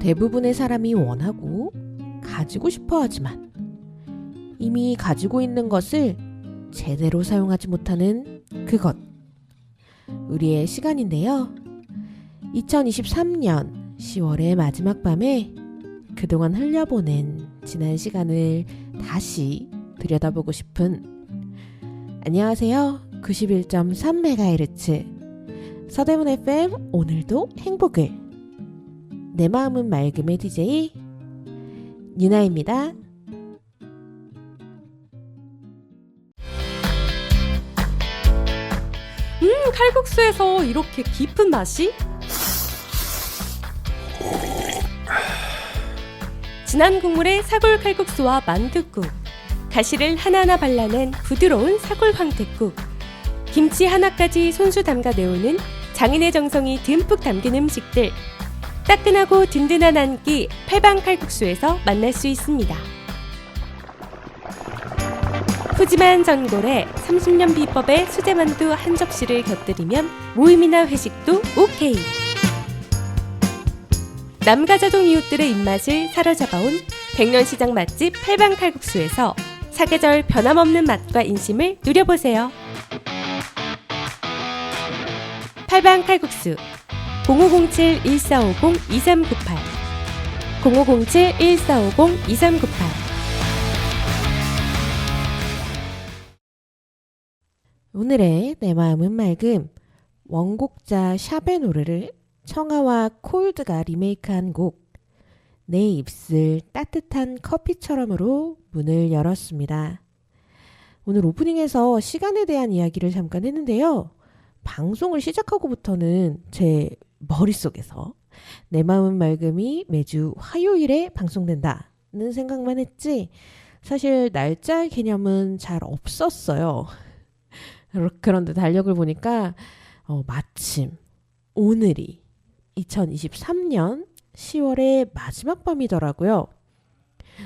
대부분의 사람이 원하고 가지고 싶어 하지만 이미 가지고 있는 것을 제대로 사용하지 못하는 그것. 우리의 시간인데요. 2023년 10월의 마지막 밤에 그동안 흘려보낸 지난 시간을 다시 들여다보고 싶은 안녕하세요. 91.3MHz 서대문 FM 오늘도 행복을 내 마음은 맑음의 DJ 유나입니다. 칼국수에서 이렇게 깊은 맛이? 진한 국물에 사골 칼국수와 만둣국, 가시를 하나하나 발라낸 부드러운 사골 황태국, 김치 하나까지 손수 담가 내오는 장인의 정성이 듬뿍 담긴 음식들, 따끈하고 든든한 한 끼 팔방 칼국수에서 만날 수 있습니다. 푸짐한 전골에 30년 비법의 수제만두 한 접시를 곁들이면 모임이나 회식도 오케이. 남가자동 이웃들의 입맛을 사로잡아온 백년시장 맛집 팔방 칼국수에서 사계절 변함없는 맛과 인심을 누려보세요. 팔방 칼국수 0507-1450-2398 0507-1450-2398 오늘의 내 마음은 맑음, 원곡자 샵의 노래를 청아와 콜드가 리메이크한 곡 내 입술 따뜻한 커피처럼으로 문을 열었습니다. 오늘 오프닝에서 시간에 대한 이야기를 잠깐 했는데요. 방송을 시작하고부터는 제 머릿속에서 내 마음은 맑음이 매주 화요일에 방송된다는 생각만 했지 사실 날짜 개념은 잘 없었어요. 그런데 달력을 보니까 마침 오늘이 2023년 10월의 마지막 밤이더라고요.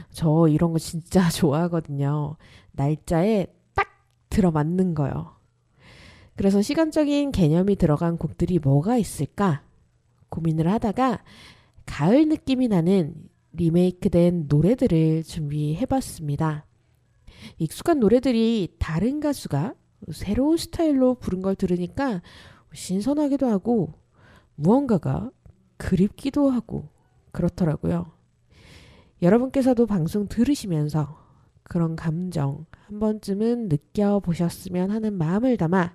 저 이런 거 진짜 좋아하거든요. 날짜에 딱 들어맞는 거요. 그래서 시간적인 개념이 들어간 곡들이 뭐가 있을까 고민을 하다가 가을 느낌이 나는 리메이크된 노래들을 준비해봤습니다. 익숙한 노래들이 다른 가수가 새로운 스타일로 부른 걸 들으니까 신선하기도 하고 무언가가 그립기도 하고 그렇더라고요. 여러분께서도 방송 들으시면서 그런 감정 한 번쯤은 느껴보셨으면 하는 마음을 담아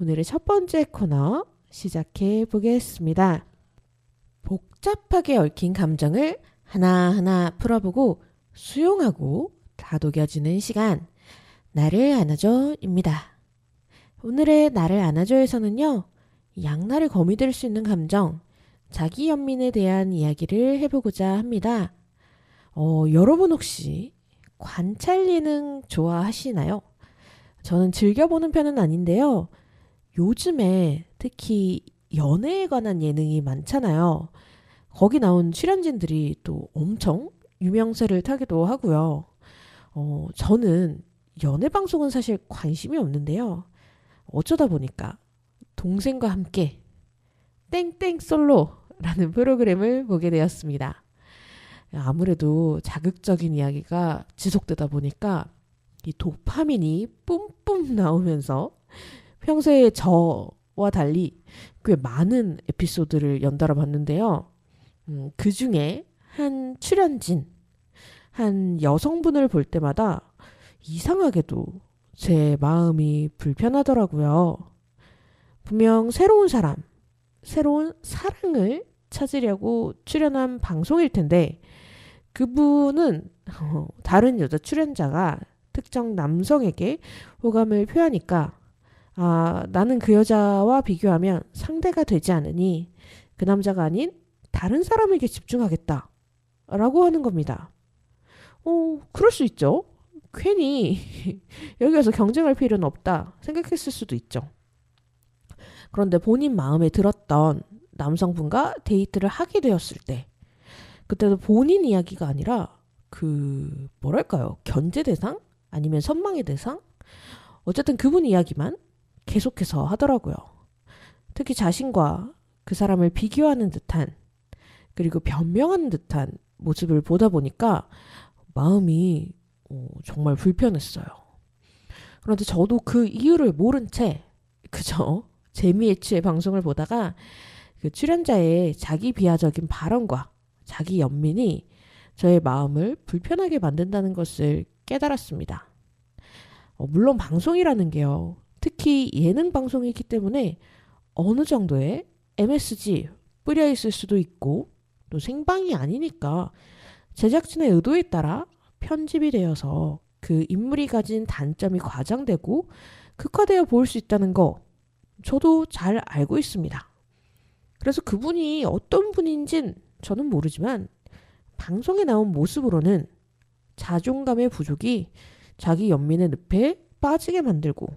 오늘의 첫 번째 코너 시작해 보겠습니다. 복잡하게 얽힌 감정을 하나하나 풀어보고 수용하고 다독여주는 시간 나를 안아줘입니다. 오늘의 나를 안아줘에서는요. 양날의 검이 될 수 있는 감정 자기 연민에 대한 이야기를 해보고자 합니다. 여러분 혹시 관찰 예능 좋아하시나요? 저는 즐겨보는 편은 아닌데요. 요즘에 특히 연애에 관한 예능이 많잖아요. 거기 나온 출연진들이 또 엄청 유명세를 타기도 하고요. 저는 연애 방송은 사실 관심이 없는데요. 어쩌다 보니까 동생과 함께 땡땡 솔로라는 프로그램을 보게 되었습니다. 아무래도 자극적인 이야기가 지속되다 보니까 이 도파민이 뿜뿜 나오면서 평소에 저와 달리 꽤 많은 에피소드를 연달아 봤는데요. 그 중에 한 출연진, 한 여성분을 볼 때마다 이상하게도 제 마음이 불편하더라고요. 분명 새로운 사람, 새로운 사랑을 찾으려고 출연한 방송일 텐데 그분은 다른 여자 출연자가 특정 남성에게 호감을 표하니까 나는 그 여자와 비교하면 상대가 되지 않으니 그 남자가 아닌 다른 사람에게 집중하겠다 라고 하는 겁니다. 그럴 수 있죠. 괜히 여기 와서 경쟁할 필요는 없다 생각했을 수도 있죠. 그런데 본인 마음에 들었던 남성분과 데이트를 하게 되었을 때 그때도 본인 이야기가 아니라 뭐랄까요? 견제 대상? 아니면 선망의 대상? 어쨌든 그분 이야기만 계속해서 하더라고요. 특히 자신과 그 사람을 비교하는 듯한 그리고 변명하는 듯한 모습을 보다 보니까 마음이 정말 불편했어요. 그런데 저도 그 이유를 모른 채 그저 재미에 취해 방송을 보다가 그 출연자의 자기 비하적인 발언과 자기 연민이 저의 마음을 불편하게 만든다는 것을 깨달았습니다. 물론 방송이라는 게요. 특히 예능 방송이기 때문에 어느 정도의 MSG 뿌려 있을 수도 있고 또 생방이 아니니까 제작진의 의도에 따라 편집이 되어서 그 인물이 가진 단점이 과장되고 극화되어 보일 수 있다는 거 저도 잘 알고 있습니다. 그래서 그분이 어떤 분인진 저는 모르지만 방송에 나온 모습으로는 자존감의 부족이 자기 연민의 늪에 빠지게 만들고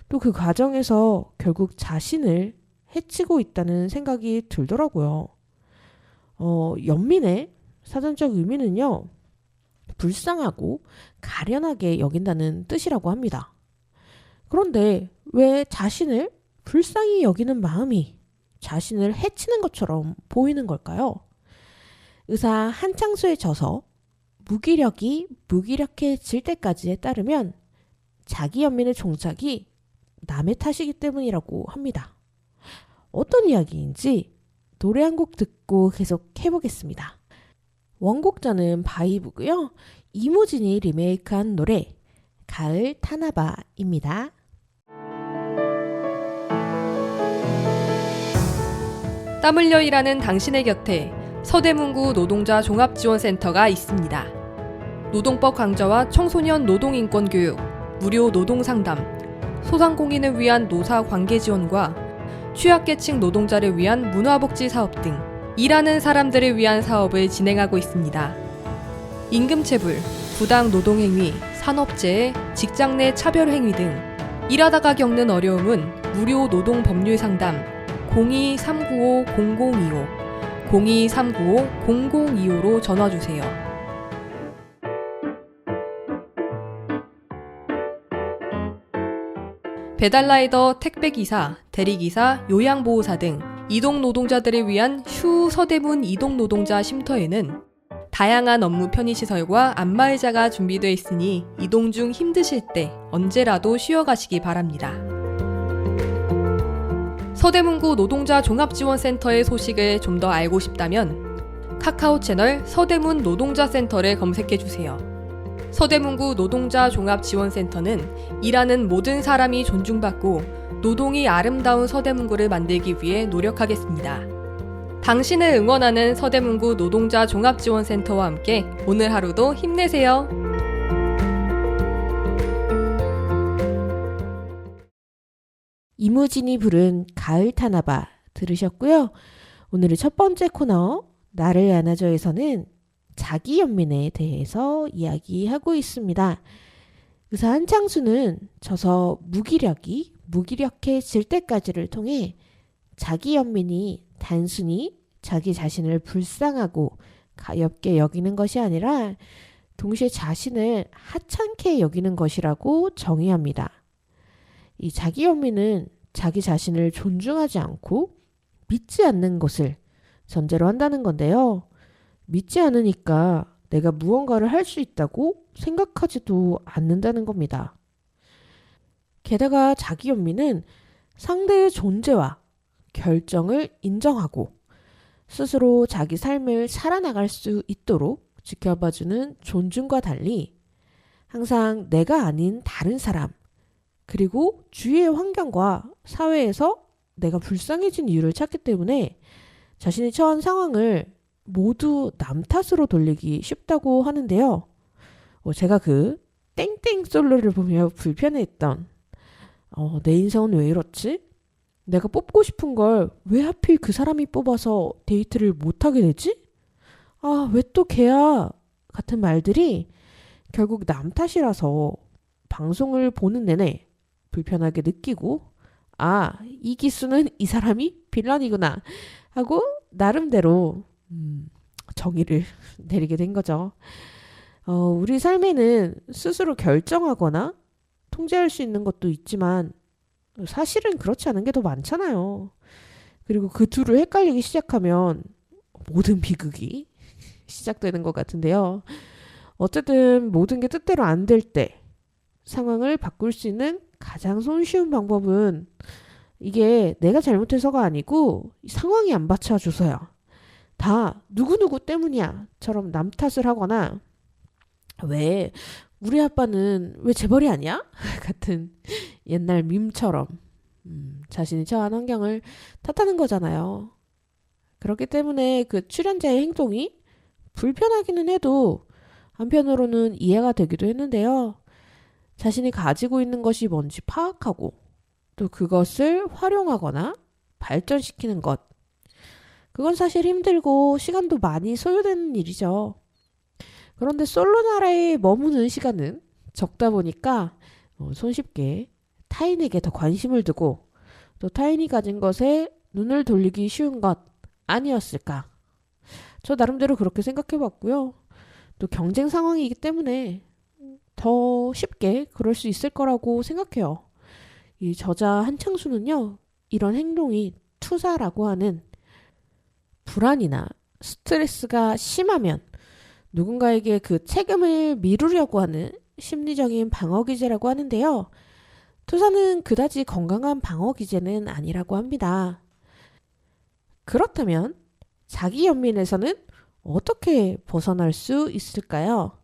또 그 과정에서 결국 자신을 해치고 있다는 생각이 들더라고요. 연민의 사전적 의미는요. 불쌍하고 가련하게 여긴다는 뜻이라고 합니다. 그런데 왜 자신을 불쌍히 여기는 마음이 자신을 해치는 것처럼 보이는 걸까요? 의사 한창수의 저서 무기력이 무기력해질 때까지에 따르면 자기 연민의 종착이 남의 탓이기 때문이라고 합니다. 어떤 이야기인지 노래 한 곡 듣고 계속 해보겠습니다. 원곡자는 바이브고요. 이무진이 리메이크한 노래 가을 타나바입니다. 땀 흘려 일하는 당신의 곁에 서대문구 노동자 종합지원센터가 있습니다. 노동법 강좌와 청소년 노동인권 교육, 무료 노동상담, 소상공인을 위한 노사 관계 지원과 취약계층 노동자를 위한 문화복지 사업 등 일하는 사람들을 위한 사업을 진행하고 있습니다. 임금체불, 부당 노동행위, 산업재해, 직장 내 차별행위 등 일하다가 겪는 어려움은 무료 노동법률 상담 02-395-0025, 02-395-0025로 전화주세요. 배달라이더, 택배기사, 대리기사, 요양보호사 등 이동노동자들을 위한 슈 서대문 이동노동자 쉼터에는 다양한 업무 편의시설과 안마의자가 준비되어 있으니 이동 중 힘드실 때 언제라도 쉬어가시기 바랍니다. 서대문구 노동자 종합지원센터의 소식을 좀 더 알고 싶다면 카카오 채널 서대문 노동자센터를 검색해주세요. 서대문구 노동자 종합지원센터는 일하는 모든 사람이 존중받고 노동이 아름다운 서대문구를 만들기 위해 노력하겠습니다. 당신을 응원하는 서대문구 노동자 종합지원센터와 함께 오늘 하루도 힘내세요. 이무진이 부른 가을 타나바 들으셨고요. 오늘의 첫 번째 코너 나를 안아줘에서는 자기 연민에 대해서 이야기하고 있습니다. 의사 한창수는 저서 무기력이 무기력해질 때까지를 통해 자기 연민이 단순히 자기 자신을 불쌍하고 가엽게 여기는 것이 아니라 동시에 자신을 하찮게 여기는 것이라고 정의합니다. 이 자기 연민은 자기 자신을 존중하지 않고 믿지 않는 것을 전제로 한다는 건데요. 믿지 않으니까 내가 무언가를 할 수 있다고 생각하지도 않는다는 겁니다. 게다가 자기 연민은 상대의 존재와 결정을 인정하고 스스로 자기 삶을 살아나갈 수 있도록 지켜봐주는 존중과 달리 항상 내가 아닌 다른 사람 그리고 주위의 환경과 사회에서 내가 불쌍해진 이유를 찾기 때문에 자신이 처한 상황을 모두 남 탓으로 돌리기 쉽다고 하는데요. 제가 그 땡땡 솔로를 보며 불편해했던 내 인생은 왜 이렇지? 내가 뽑고 싶은 걸 왜 하필 그 사람이 뽑아서 데이트를 못하게 되지? 아, 왜 또 걔야? 같은 말들이 결국 남 탓이라서 방송을 보는 내내 불편하게 느끼고 이 기수는 이 사람이 빌런이구나 하고 나름대로 정의를 내리게 된 거죠. 우리 삶에는 스스로 결정하거나 통제할 수 있는 것도 있지만 사실은 그렇지 않은 게 더 많잖아요. 그리고 그 둘을 헷갈리기 시작하면 모든 비극이 시작되는 것 같은데요. 어쨌든 모든 게 뜻대로 안 될 때 상황을 바꿀 수 있는 가장 손쉬운 방법은 이게 내가 잘못해서가 아니고 상황이 안 받쳐줘서야. 다 누구누구 때문이야 처럼 남 탓을 하거나 왜 우리 아빠는 왜 재벌이 아니야? 같은 옛날 밈처럼 자신이 처한 환경을 탓하는 거잖아요. 그렇기 때문에 그 출연자의 행동이 불편하기는 해도 한편으로는 이해가 되기도 했는데요. 자신이 가지고 있는 것이 뭔지 파악하고 또 그것을 활용하거나 발전시키는 것. 그건 사실 힘들고 시간도 많이 소요되는 일이죠. 그런데 솔로 나라에 머무는 시간은 적다 보니까 손쉽게 타인에게 더 관심을 두고 또 타인이 가진 것에 눈을 돌리기 쉬운 것 아니었을까. 저 나름대로 그렇게 생각해 봤고요. 또 경쟁 상황이기 때문에 더 쉽게 그럴 수 있을 거라고 생각해요. 이 저자 한창수는요, 이런 행동이 투사라고 하는 불안이나 스트레스가 심하면 누군가에게 그 책임을 미루려고 하는 심리적인 방어 기제라고 하는데요. 투사는 그다지 건강한 방어 기제는 아니라고 합니다. 그렇다면 자기 연민에서는 어떻게 벗어날 수 있을까요?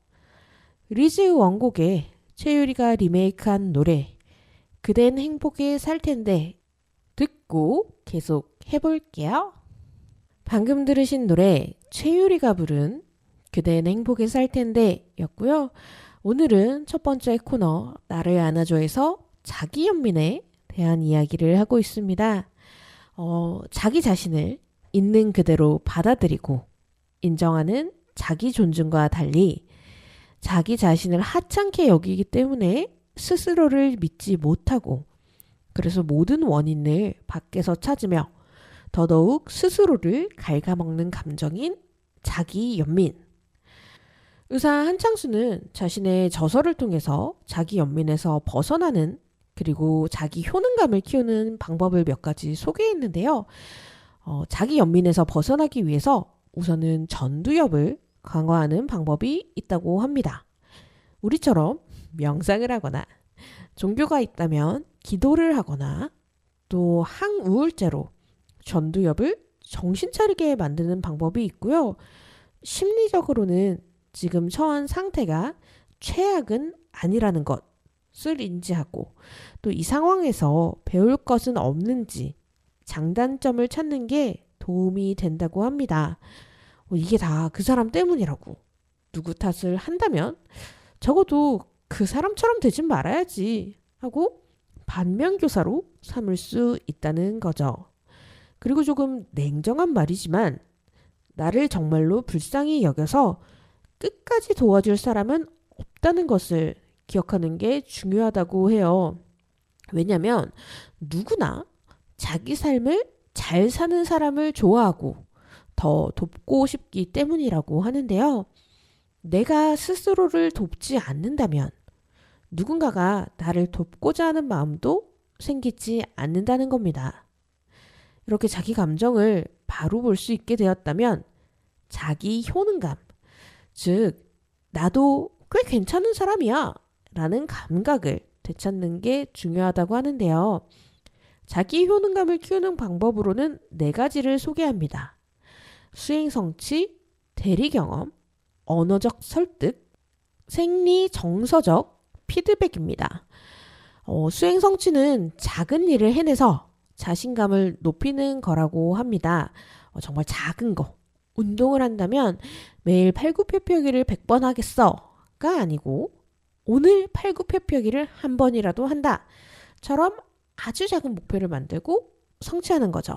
리즈 원곡의 최유리가 리메이크한 노래 그댄 행복에 살 텐데 듣고 계속 해볼게요. 방금 들으신 노래 최유리가 부른 그댄 행복에 살 텐데 였고요. 오늘은 첫 번째 코너 나를 안아줘에서 자기 연민에 대한 이야기를 하고 있습니다. 자기 자신을 있는 그대로 받아들이고 인정하는 자기 존중과 달리 자기 자신을 하찮게 여기기 때문에 스스로를 믿지 못하고 그래서 모든 원인을 밖에서 찾으며 더더욱 스스로를 갉아먹는 감정인 자기 연민. 의사 한창수는 자신의 저서를 통해서 자기 연민에서 벗어나는 그리고 자기 효능감을 키우는 방법을 몇 가지 소개했는데요. 자기 연민에서 벗어나기 위해서 우선은 전두엽을 강화하는 방법이 있다고 합니다. 우리처럼 명상을 하거나 종교가 있다면 기도를 하거나 또 항우울제로 전두엽을 정신 차리게 만드는 방법이 있고요. 심리적으로는 지금 처한 상태가 최악은 아니라는 것을 인지하고 또 이 상황에서 배울 것은 없는지 장단점을 찾는 게 도움이 된다고 합니다. 이게 다 그 사람 때문이라고 누구 탓을 한다면 적어도 그 사람처럼 되진 말아야지 하고 반면교사로 삼을 수 있다는 거죠. 그리고 조금 냉정한 말이지만 나를 정말로 불쌍히 여겨서 끝까지 도와줄 사람은 없다는 것을 기억하는 게 중요하다고 해요. 왜냐하면 누구나 자기 삶을 잘 사는 사람을 좋아하고 더 돕고 싶기 때문이라고 하는데요. 내가 스스로를 돕지 않는다면 누군가가 나를 돕고자 하는 마음도 생기지 않는다는 겁니다. 이렇게 자기 감정을 바로 볼 수 있게 되었다면 자기 효능감, 즉 나도 꽤 괜찮은 사람이야 라는 감각을 되찾는 게 중요하다고 하는데요. 자기 효능감을 키우는 방법으로는 4가지를 소개합니다. 수행성취, 대리경험, 언어적 설득, 생리정서적 피드백입니다. 수행성취는 작은 일을 해내서 자신감을 높이는 거라고 합니다. 정말 작은 거. 운동을 한다면 매일 팔굽혀펴기를 100번 하겠어가 아니고 오늘 팔굽혀펴기를 한 번이라도 한다처럼 아주 작은 목표를 만들고 성취하는 거죠.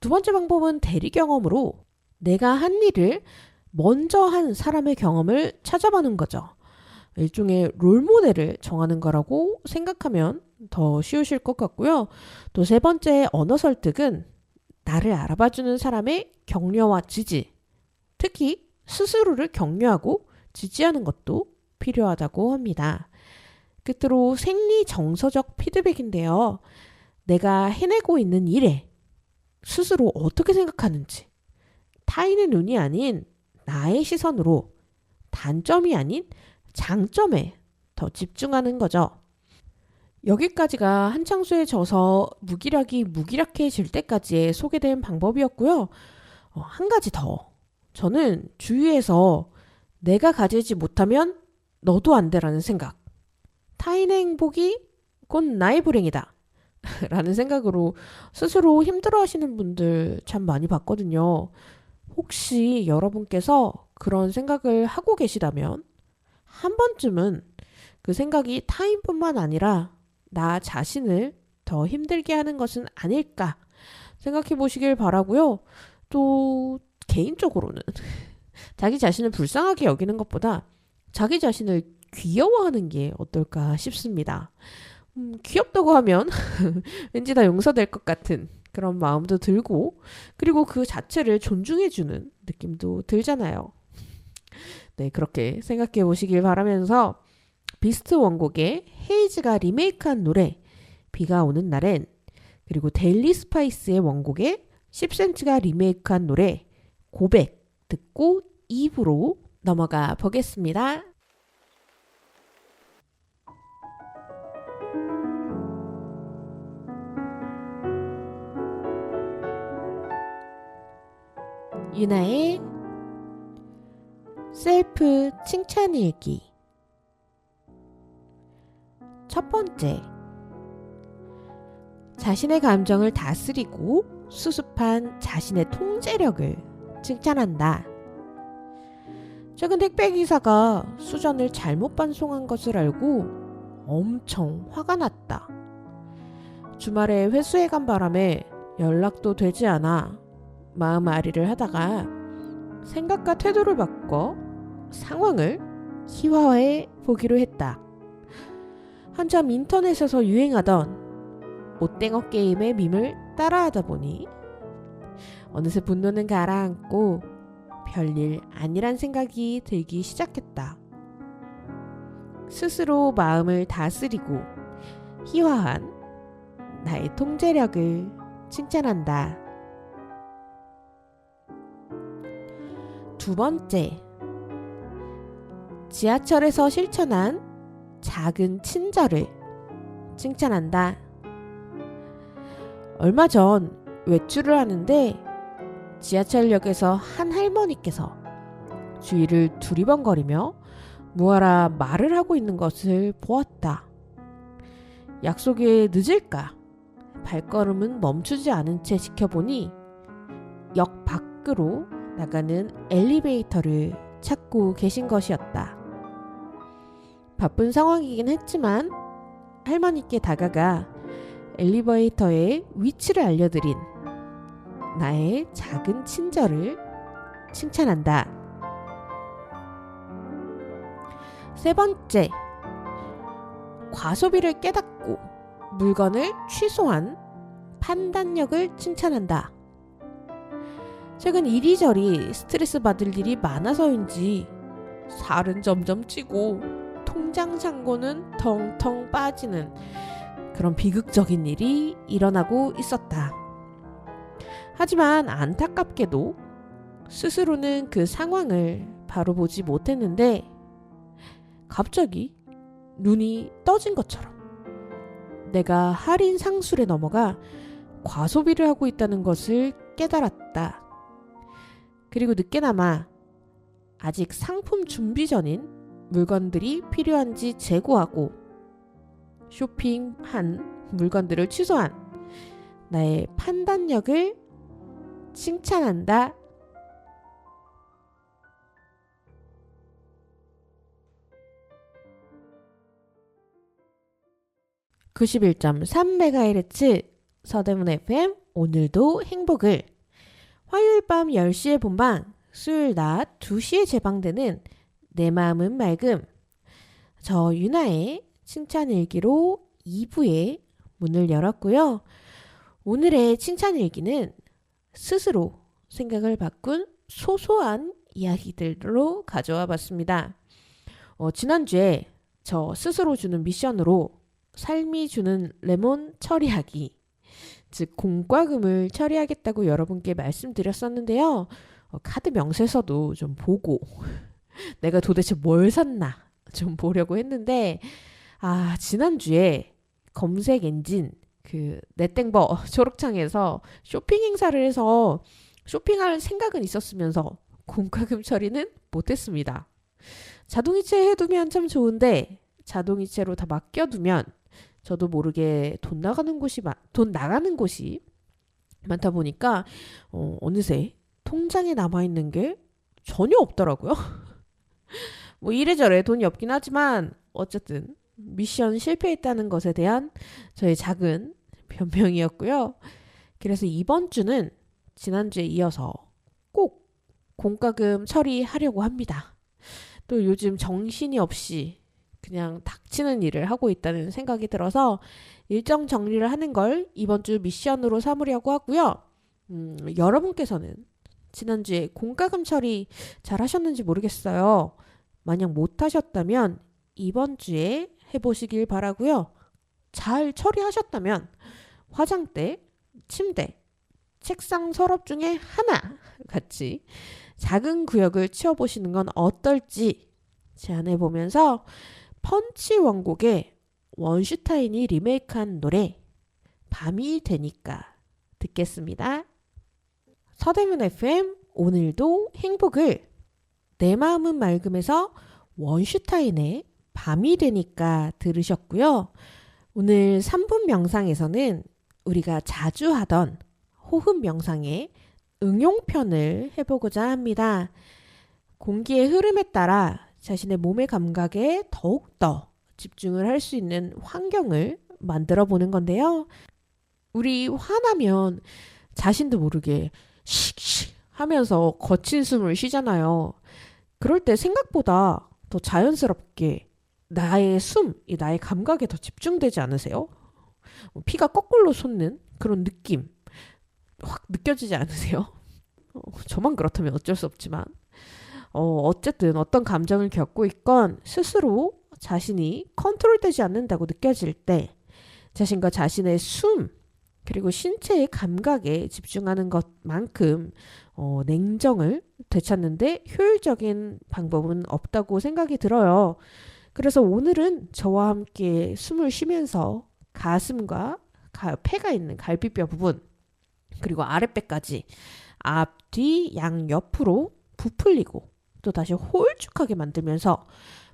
2번째 방법은 대리 경험으로 내가 한 일을 먼저 한 사람의 경험을 찾아보는 거죠. 일종의 롤모델을 정하는 거라고 생각하면 더 쉬우실 것 같고요. 또 3번째 언어 설득은 나를 알아봐주는 사람의 격려와 지지, 특히 스스로를 격려하고 지지하는 것도 필요하다고 합니다. 끝으로 생리정서적 피드백인데요. 내가 해내고 있는 일에 스스로 어떻게 생각하는지, 타인의 눈이 아닌 나의 시선으로 단점이 아닌 장점에 더 집중하는 거죠. 여기까지가 한창수에 져서 무기력이 무기력해질 때까지의 소개된 방법이었고요. 한 가지 더. 저는 주위에서 내가 가지지 못하면 너도 안 돼라는 생각. 타인의 행복이 곧 나의 불행이다. 라는 생각으로 스스로 힘들어 하시는 분들 참 많이 봤거든요. 혹시 여러분께서 그런 생각을 하고 계시다면 한 번쯤은 그 생각이 타인뿐만 아니라 나 자신을 더 힘들게 하는 것은 아닐까 생각해 보시길 바라고요. 또 개인적으로는 자기 자신을 불쌍하게 여기는 것보다 자기 자신을 귀여워하는 게 어떨까 싶습니다. 귀엽다고 하면 왠지 다 용서될 것 같은 그런 마음도 들고, 그리고 그 자체를 존중해주는 느낌도 들잖아요. 네, 그렇게 생각해 보시길 바라면서 비스트 원곡의 헤이즈가 리메이크한 노래 비가 오는 날엔, 그리고 데일리 스파이스의 원곡에 10cm가 리메이크한 노래 고백 듣고 2부로 넘어가 보겠습니다. 유나의 셀프 칭찬일기. 첫 번째, 자신의 감정을 다스리고 수습한 자신의 통제력을 칭찬한다. 최근 택배기사가 수전을 잘못 반송한 것을 알고 엄청 화가 났다. 주말에 회수해 간 바람에 연락도 되지 않아 마음앓이를 하다가 생각과 태도를 바꿔 상황을 희화화해 보기로 했다. 한참 인터넷에서 유행하던 오땡어 게임의 밈을 따라하다 보니 어느새 분노는 가라앉고 별일 아니란 생각이 들기 시작했다. 스스로 마음을 다스리고 희화한 나의 통제력을 칭찬한다. 두 번째, 지하철에서 실천한 작은 친절을 칭찬한다. 얼마 전 외출을 하는데 지하철역에서 한 할머니께서 주위를 두리번거리며 무하라 말을 하고 있는 것을 보았다. 약속에 늦을까? 발걸음은 멈추지 않은 채 지켜보니 역 밖으로 나가는 엘리베이터를 찾고 계신 것이었다. 바쁜 상황이긴 했지만 할머니께 다가가 엘리베이터의 위치를 알려드린 나의 작은 친절을 칭찬한다. 세 번째, 과소비를 깨닫고 물건을 취소한 판단력을 칭찬한다. 최근 이리저리 스트레스 받을 일이 많아서인지 살은 점점 찌고 통장 잔고는 텅텅 빠지는 그런 비극적인 일이 일어나고 있었다. 하지만 안타깝게도 스스로는 그 상황을 바로 보지 못했는데 갑자기 눈이 떠진 것처럼 내가 할인 상술에 넘어가 과소비를 하고 있다는 것을 깨달았다. 그리고 늦게나마 아직 상품 준비 전인 물건들이 필요한지 재고하고 쇼핑한 물건들을 취소한 나의 판단력을 칭찬한다. (91.3MHz) 서대문 FM 오늘도 행복을. 화요일 밤 10시에 본방, 수요일 낮 2시에 재방되는 내 마음은 맑음. 저 유나의 칭찬일기로 2부의 문을 열었고요. 오늘의 칭찬일기는 스스로 생각을 바꾼 소소한 이야기들로 가져와 봤습니다. 지난주에 저 스스로 주는 미션으로 삶이 주는 레몬 처리하기, 즉 공과금을 처리하겠다고 여러분께 말씀드렸었는데요. 카드 명세서도 좀 보고 내가 도대체 뭘 샀나 좀 보려고 했는데 지난주에 검색 엔진 그 넷땡버 초록창에서 쇼핑 행사를 해서 쇼핑할 생각은 있었으면서 공과금 처리는 못했습니다. 자동이체 해두면 참 좋은데 자동이체로 다 맡겨두면 저도 모르게 돈 나가는 곳이 많다 보니까 어느새 통장에 남아있는 게 전혀 없더라고요. 뭐 이래저래 돈이 없긴 하지만 어쨌든 미션 실패했다는 것에 대한 저의 작은 변명이었고요. 그래서 이번 주는 지난주에 이어서 꼭 공과금 처리하려고 합니다. 또 요즘 정신이 없이 그냥 닥치는 일을 하고 있다는 생각이 들어서 일정 정리를 하는 걸 이번 주 미션으로 삼으려고 하고요. 여러분께서는 지난주에 공과금 처리 잘 하셨는지 모르겠어요. 만약 못 하셨다면 이번 주에 해보시길 바라고요. 잘 처리하셨다면 화장대, 침대, 책상 서랍 중에 하나 같이 작은 구역을 치워보시는 건 어떨지 제안해보면서 펀치 원곡의 원슈타인이 리메이크한 노래 밤이 되니까 듣겠습니다. 서대문 FM 오늘도 행복을 내 마음은 맑음에서 원슈타인의 밤이 되니까 들으셨고요. 오늘 3분 명상에서는 우리가 자주 하던 호흡 명상의 응용편을 해보고자 합니다. 공기의 흐름에 따라 자신의 몸의 감각에 더욱더 집중을 할 수 있는 환경을 만들어 보는 건데요. 우리 화나면 자신도 모르게 씩씩 하면서 거친 숨을 쉬잖아요. 그럴 때 생각보다 더 자연스럽게 나의 나의 감각에 더 집중되지 않으세요? 피가 거꾸로 솟는 그런 느낌 확 느껴지지 않으세요? 저만 그렇다면 어쩔 수 없지만 어쨌든 어떤 감정을 겪고 있건 스스로 자신이 컨트롤되지 않는다고 느껴질 때 자신과 자신의 숨 그리고 신체의 감각에 집중하는 것만큼 냉정을 되찾는데 효율적인 방법은 없다고 생각이 들어요. 그래서 오늘은 저와 함께 숨을 쉬면서 가슴과 폐가 있는 갈비뼈 부분 그리고 아랫배까지 앞, 뒤, 양옆으로 부풀리고 또 다시 홀쭉하게 만들면서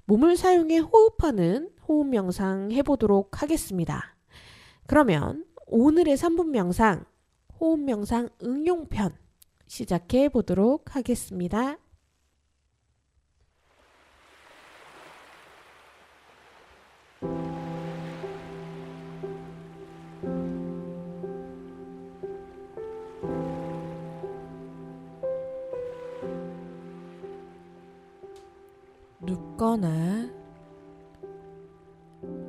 몸을 사용해 호흡하는 호흡 명상 해보도록 하겠습니다. 그러면 오늘의 3분 명상, 호흡 명상 응용편 시작해 보도록 하겠습니다. 눕거나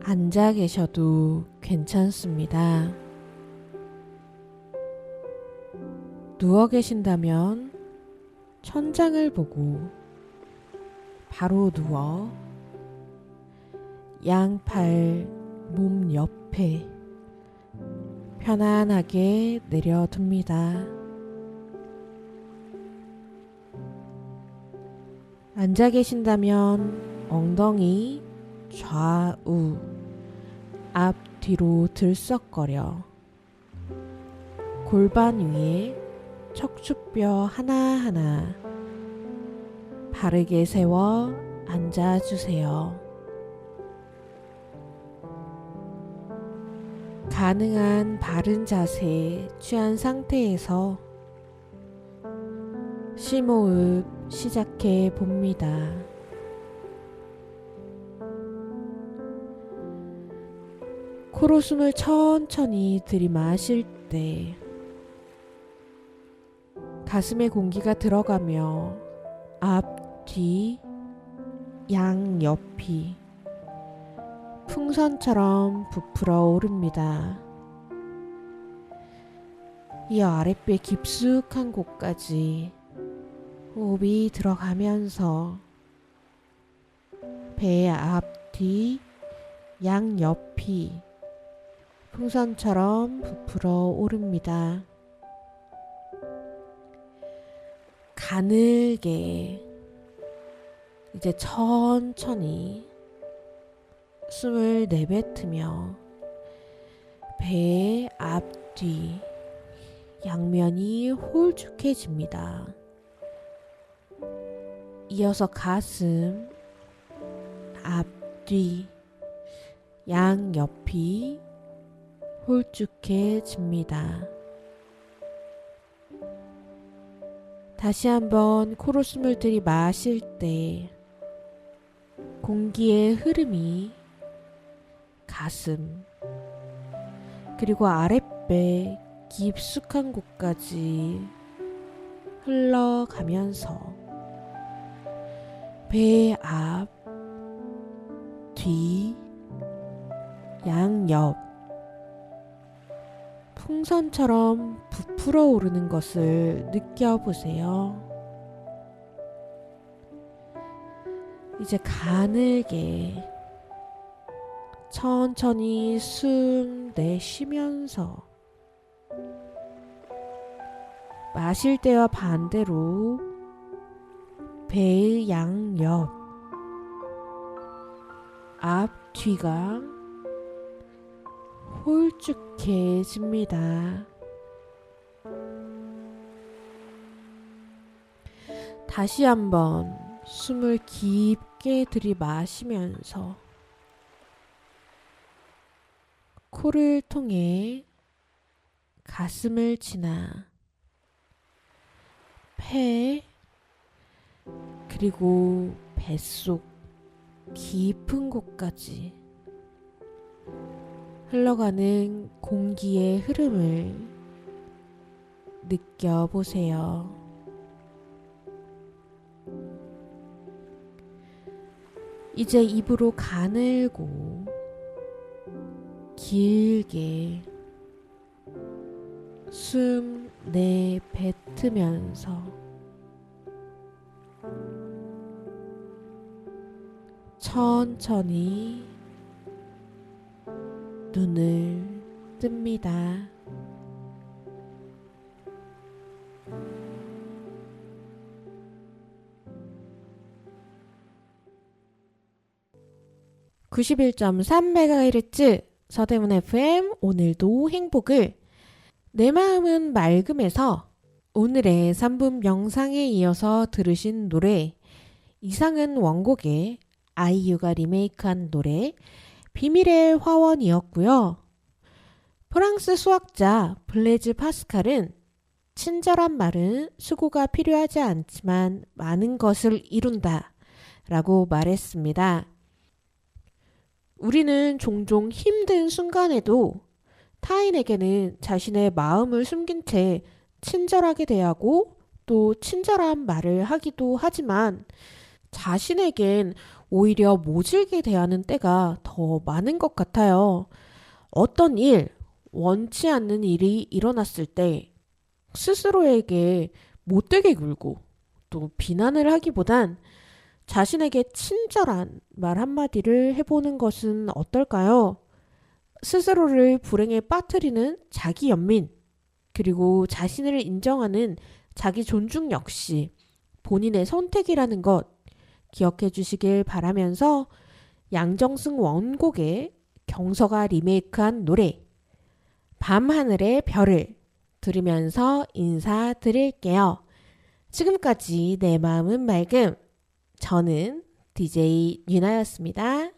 앉아 계셔도 괜찮습니다. 누워 계신다면 천장을 보고 바로 누워 양팔 몸 옆에 편안하게 내려둡니다. 앉아 계신다면 엉덩이 좌우 앞뒤로 들썩거려 골반 위에 척추뼈 하나하나 바르게 세워 앉아주세요. 가능한 바른 자세에 취한 상태에서 심호흡 시작해 봅니다. 코로 숨을 천천히 들이마실 때 가슴에 공기가 들어가며 앞, 뒤, 양옆이 풍선처럼 부풀어 오릅니다. 이어 아랫배 깊숙한 곳까지 호흡이 들어가면서 배 앞, 뒤, 양옆이 풍선처럼 부풀어 오릅니다. 가늘게 이제 천천히 숨을 내뱉으며 배의 앞뒤 양면이 홀쭉해집니다. 이어서 가슴, 앞뒤, 양옆이 홀쭉해집니다. 다시 한번 코로 숨을 들이마실 때 공기의 흐름이 가슴 그리고 아랫배 깊숙한 곳까지 흘러가면서 배 앞, 뒤, 양옆 풍선처럼 부풀어 오르는 것을 느껴보세요. 이제 가늘게 천천히 숨 내쉬면서 마실 때와 반대로 배의 양옆, 앞, 뒤가 홀쭉해집니다. 다시 한번 숨을 깊게 들이마시면서 코를 통해 가슴을 지나 폐 그리고 뱃속 깊은 곳까지 흘러가는 공기의 흐름을 느껴보세요. 이제 입으로 가늘고 길게 숨 내뱉으면서 천천히 눈을 뜹니다. (91.3MHz) 서대문 FM 오늘도 행복을 내 마음은 맑음에서 오늘의 3분 명상에 이어서 들으신 노래 이상은 원곡의 아이유가 리메이크한 노래 비밀의 화원이었고요. 프랑스 수학자 블레즈 파스칼은 친절한 말은 수고가 필요하지 않지만 많은 것을 이룬다 라고 말했습니다. 우리는 종종 힘든 순간에도 타인에게는 자신의 마음을 숨긴 채 친절하게 대하고 또 친절한 말을 하기도 하지만 자신에겐 오히려 모질게 대하는 때가 더 많은 것 같아요. 어떤 일, 원치 않는 일이 일어났을 때 스스로에게 못되게 굴고 또 비난을 하기보단 자신에게 친절한 말 한마디를 해보는 것은 어떨까요? 스스로를 불행에 빠뜨리는 자기 연민, 그리고 자신을 인정하는 자기 존중 역시 본인의 선택이라는 것 기억해 주시길 바라면서 양정승 원곡의 경서가 리메이크한 노래 밤하늘의 별을 들으면서 인사드릴게요. 지금까지 내 마음은 맑음, 저는 DJ 유나였습니다.